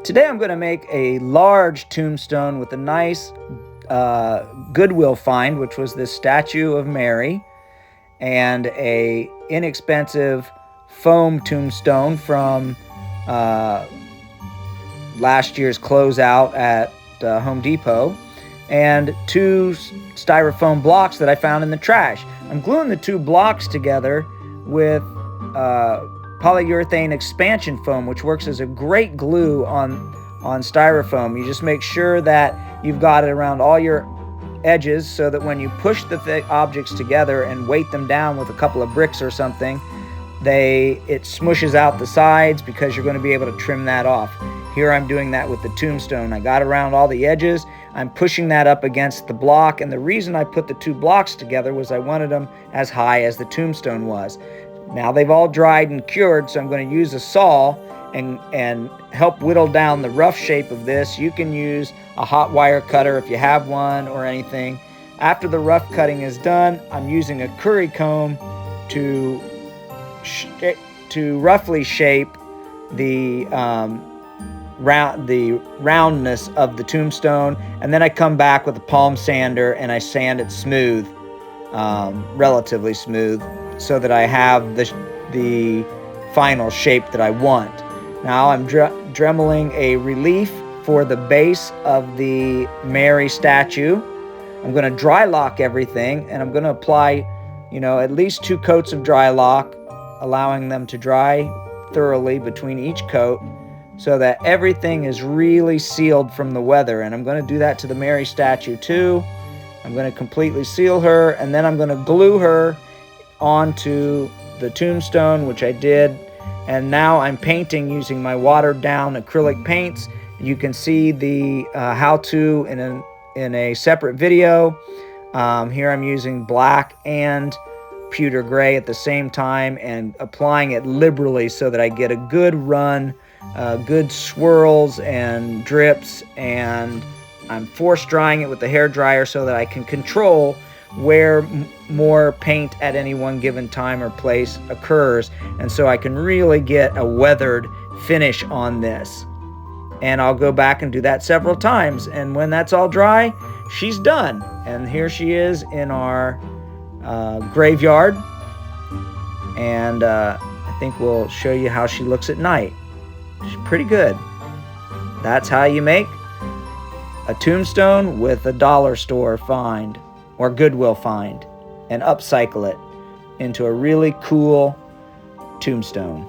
Today I'm going to make a large tombstone with a nice Goodwill find, which was this statue of Mary, and a inexpensive foam tombstone from last year's closeout at Home Depot, and two styrofoam blocks that I found in the trash. I'm gluing the two blocks together with polyurethane expansion foam, which works as a great glue on styrofoam. You just make sure that you've got it around all your edges so that when you push the thick objects together and weight them down with a couple of bricks or something, it smushes out the sides, because you're going to be able to trim that off. Here I'm doing that with the tombstone. I got around all the edges. I'm pushing that up against the block, and the reason I put the two blocks together was I wanted them as high as the tombstone was. Now they've all dried and cured, so I'm going to use a saw and help whittle down the rough shape of this. You can use a hot wire cutter if you have one or anything. After the rough cutting is done, I'm using a curry comb to roughly shape the roundness of the tombstone, and then I come back with a palm sander and I sand it smooth, relatively smooth, so that I have the final shape that I want. Now I'm dremeling a relief for the base of the Mary statue. I'm going to dry lock everything, and I'm going to apply, at least 2 coats of dry lock, allowing them to dry thoroughly between each coat so that everything is really sealed from the weather. And I'm going to do that to the Mary statue too. I'm going to completely seal her, and then I'm going to glue her onto the tombstone, which I did. And now I'm painting using my watered down acrylic paints. You can see the how-to in a separate video. Here I'm using black and pewter gray at the same time and applying it liberally so that I get a good run, good swirls and drips, and I'm force drying it with the hair dryer so that I can control where more paint at any one given time or place occurs, and so I can really get a weathered finish on this. And I'll go back and do that several times, and when that's all dry, she's done. And here she is in our graveyard, and I think we'll show you how she looks at night. She's pretty good. That's how you make a tombstone with a dollar store find or Goodwill find, and upcycle it into a really cool tombstone.